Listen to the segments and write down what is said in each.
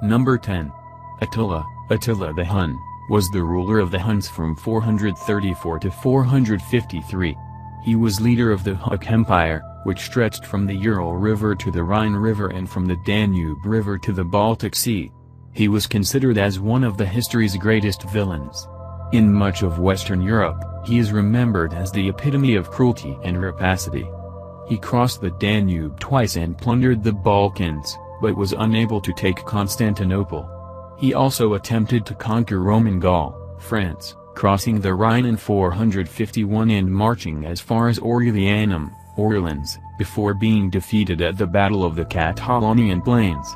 Number 10. Attila. Attila the Hun was the ruler of the Huns from 434 to 453. He was leader of the Hunnic Empire, which stretched from the Ural River to the Rhine River and from the Danube River to the Baltic Sea. He was considered as one of the history's greatest villains. In much of Western Europe, he is remembered as the epitome of cruelty and rapacity. He crossed the Danube twice and plundered the Balkans, but was unable to take Constantinople. He also attempted to conquer Roman Gaul, France, crossing the Rhine in 451 and marching as far as Aurelianum, Orleans, before being defeated at the Battle of the Catalonian Plains.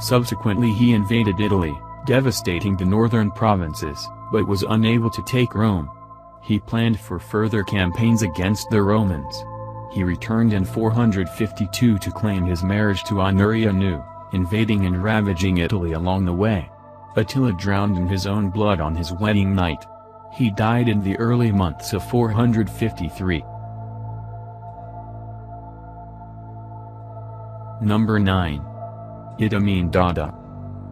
Subsequently he invaded Italy, devastating the northern provinces, but was unable to take Rome. He planned for further campaigns against the Romans. He returned in 452 to claim his marriage to Honoria Nu, invading and ravaging Italy along the way. Attila drowned in his own blood on his wedding night. He died in the early months of 453. Number 9. Idi Amin Dada.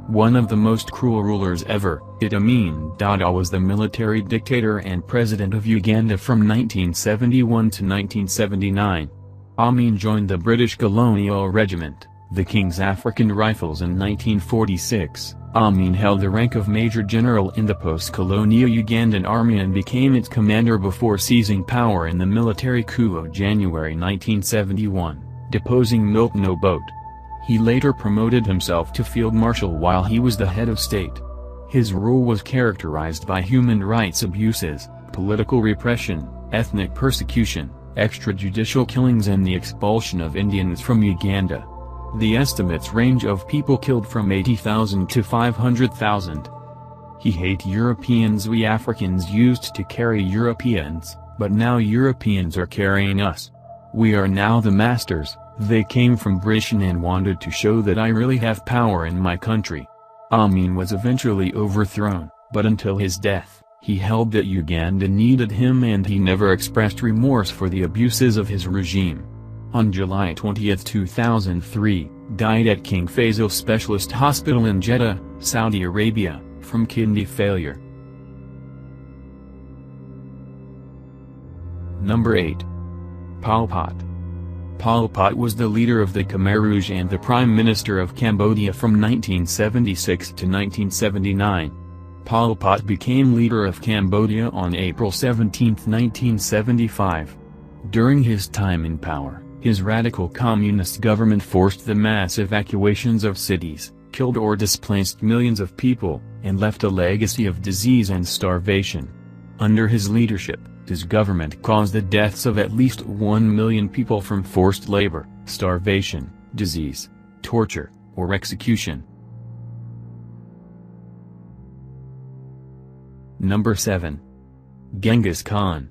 One of the most cruel rulers ever, Idi Amin Dada was the military dictator and president of Uganda from 1971 to 1979. Amin joined the British Colonial Regiment, the King's African Rifles in 1946. Amin held the rank of Major General in the post-colonial Ugandan Army and became its commander before seizing power in the military coup of January 1971, deposing Milton Obote. He later promoted himself to Field Marshal while he was the head of state. His rule was characterized by human rights abuses, political repression, ethnic persecution, extrajudicial killings and the expulsion of Indians from Uganda. The estimates range of people killed from 80,000 to 500,000. He hated Europeans. We Africans used to carry Europeans, but now Europeans are carrying us. We are now the masters. They came from Britain and wanted to show that I really have power in my country. Amin was eventually overthrown, but until his death, he held that Uganda needed him and he never expressed remorse for the abuses of his regime. On July 20, 2003, died at King Faisal Specialist Hospital in Jeddah, Saudi Arabia, from kidney failure. Number 8. Pol Pot. Pol Pot was the leader of the Khmer Rouge and the Prime Minister of Cambodia from 1976 to 1979. Pol Pot became leader of Cambodia on April 17, 1975. During his time in power, his radical communist government forced the mass evacuations of cities, killed or displaced millions of people, and left a legacy of disease and starvation. Under his leadership, his government caused the deaths of at least 1 million people from forced labor, starvation, disease, torture, or execution. Number 7. Genghis Khan.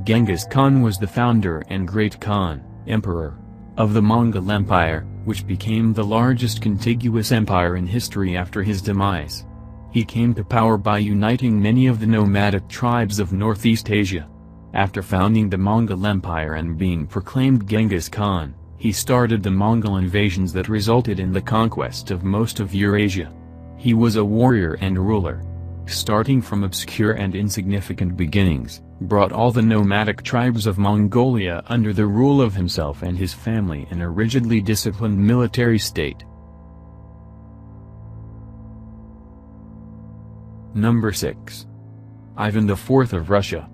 Genghis Khan was the founder and great Khan, emperor, of the Mongol Empire, which became the largest contiguous empire in history after his demise. He came to power by uniting many of the nomadic tribes of Northeast Asia. After founding the Mongol Empire and being proclaimed Genghis Khan, he started the Mongol invasions that resulted in the conquest of most of Eurasia. He was a warrior and ruler. Starting from obscure and insignificant beginnings, brought all the nomadic tribes of Mongolia under the rule of himself and his family in a rigidly disciplined military state. Number 6. Ivan IV of Russia.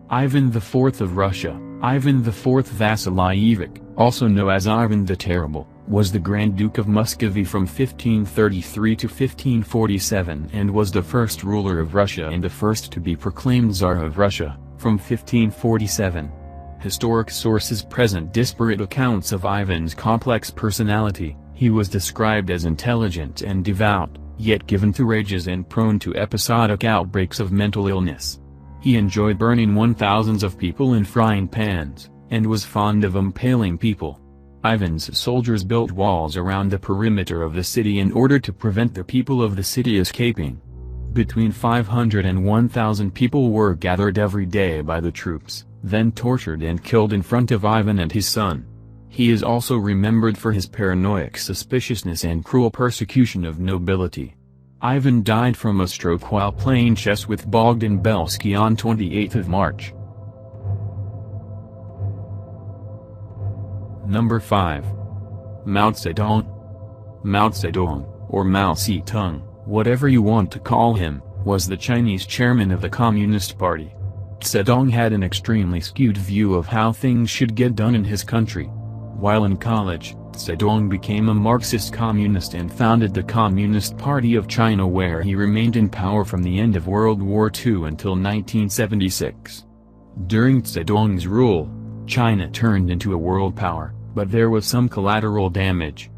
Ivan IV of Russia, Ivan IV Vasilyevic, also known as Ivan the Terrible, was the Grand Duke of Muscovy from 1533 to 1547 and was the first ruler of Russia and the first to be proclaimed Tsar of Russia, from 1547. Historic sources present disparate accounts of Ivan's complex personality. He was described as intelligent and devout, yet given to rages and prone to episodic outbreaks of mental illness. He enjoyed burning thousands of people in frying pans, and was fond of impaling people. Ivan's soldiers built walls around the perimeter of the city in order to prevent the people of the city escaping. Between 500 and 1,000 people were gathered every day by the troops, then tortured and killed in front of Ivan and his son. He is also remembered for his paranoid suspiciousness and cruel persecution of nobility. Ivan died from a stroke while playing chess with Bogdan Belsky on 28 March. Number 5. Mao Zedong. Mao Zedong, or Mao Zedong, whatever you want to call him, was the Chinese chairman of the Communist Party. Zedong had an extremely skewed view of how things should get done in his country. While in college, Zedong became a Marxist communist and founded the Communist Party of China, where he remained in power from the end of World War II until 1976. During Zedong's rule, China turned into a world power, but there was some collateral damage.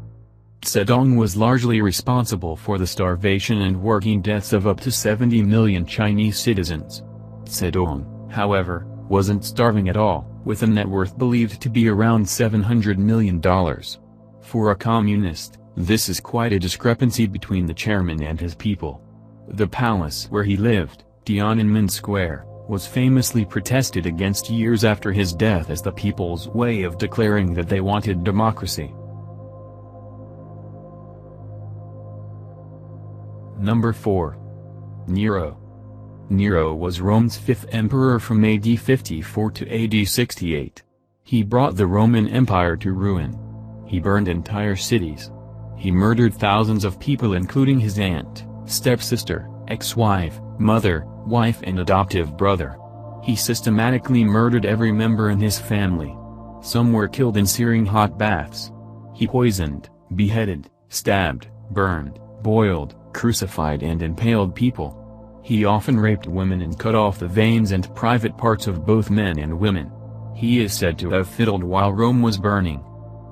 Zedong was largely responsible for the starvation and working deaths of up to 70 million Chinese citizens. Zedong, however, wasn't starving at all, with a net worth believed to be around $700 million. For a communist, this is quite a discrepancy between the chairman and his people. The palace where he lived, Tiananmen Square, was famously protested against years after his death as the people's way of declaring that they wanted democracy. Number 4. Nero. Nero was Rome's fifth emperor from AD 54 to AD 68. He brought the Roman Empire to ruin. He burned entire cities. He murdered thousands of people, including his aunt, stepsister, ex-wife, mother, wife and adoptive brother. He systematically murdered every member in his family. Some were killed in searing hot baths. He poisoned, beheaded, stabbed, burned, boiled, crucified and impaled people. He often raped women and cut off the veins and private parts of both men and women. He is said to have fiddled while Rome was burning.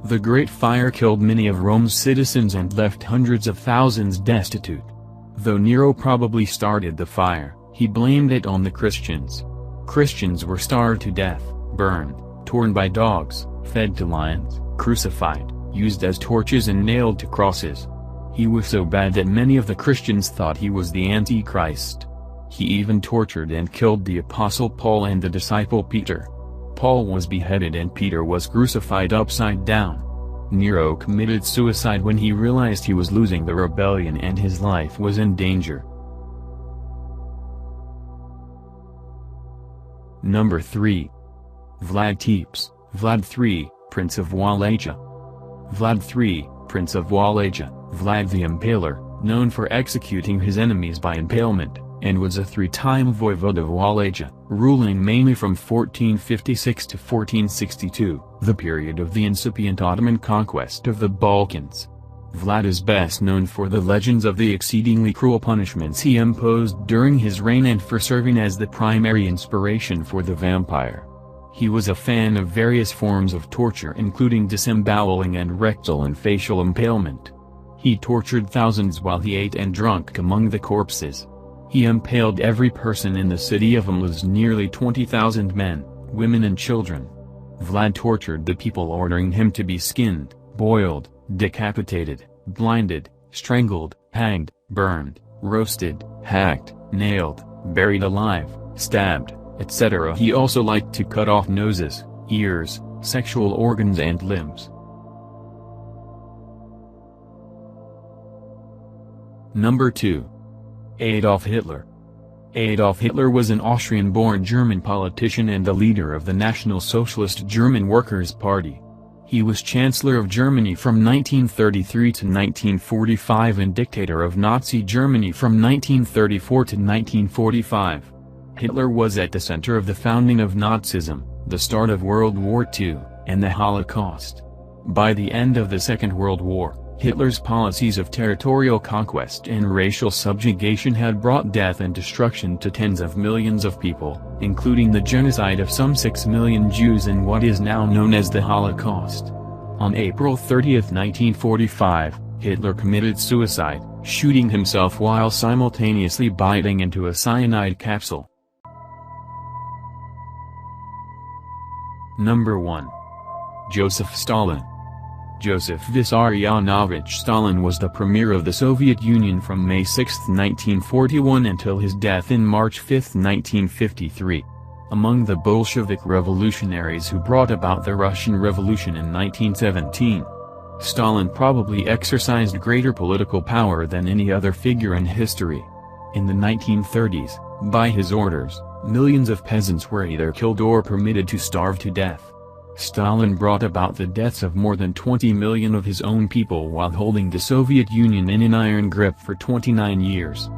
The Great Fire killed many of Rome's citizens and left hundreds of thousands destitute. Though Nero probably started the fire, he blamed it on the Christians. Christians were starved to death, burned, torn by dogs, fed to lions, crucified, used as torches and nailed to crosses. He was so bad that many of the Christians thought he was the Antichrist. He even tortured and killed the Apostle Paul and the disciple Peter. Paul was beheaded and Peter was crucified upside down. Nero committed suicide when he realized he was losing the rebellion and his life was in danger. Number 3. Vlad Tepes, Vlad III, Prince of Wallachia. Vlad III, Prince of Wallachia, Vlad the Impaler, known for executing his enemies by impalement, and was a three-time Voivode of Wallachia, ruling mainly from 1456 to 1462, the period of the incipient Ottoman conquest of the Balkans. Vlad is best known for the legends of the exceedingly cruel punishments he imposed during his reign and for serving as the primary inspiration for the vampire. He was a fan of various forms of torture, including disemboweling and rectal and facial impalement. He tortured thousands while he ate and drank among the corpses. He impaled every person in the city of Impaler, nearly 20,000 men, women and children. Vlad tortured the people, ordering him to be skinned, boiled, decapitated, blinded, strangled, hanged, burned, roasted, hacked, nailed, buried alive, stabbed, etc. He also liked to cut off noses, ears, sexual organs and limbs. Number 2. Adolf Hitler. Adolf Hitler was an Austrian-born German politician and the leader of the National Socialist German Workers' Party. He was Chancellor of Germany from 1933 to 1945 and dictator of Nazi Germany from 1934 to 1945. Hitler was at the center of the founding of Nazism, the start of World War II, and the Holocaust. By the end of the Second World War, Hitler's policies of territorial conquest and racial subjugation had brought death and destruction to tens of millions of people, including the genocide of some 6 million Jews in what is now known as the Holocaust. On April 30, 1945, Hitler committed suicide, shooting himself while simultaneously biting into a cyanide capsule. Number 1. Joseph Stalin. Joseph Vissarionovich Stalin was the premier of the Soviet Union from May 6, 1941 until his death in March 5, 1953. Among the Bolshevik revolutionaries who brought about the Russian Revolution in 1917, Stalin probably exercised greater political power than any other figure in history. In the 1930s, by his orders, millions of peasants were either killed or permitted to starve to death. Stalin brought about the deaths of more than 20 million of his own people while holding the Soviet Union in an iron grip for 29 years.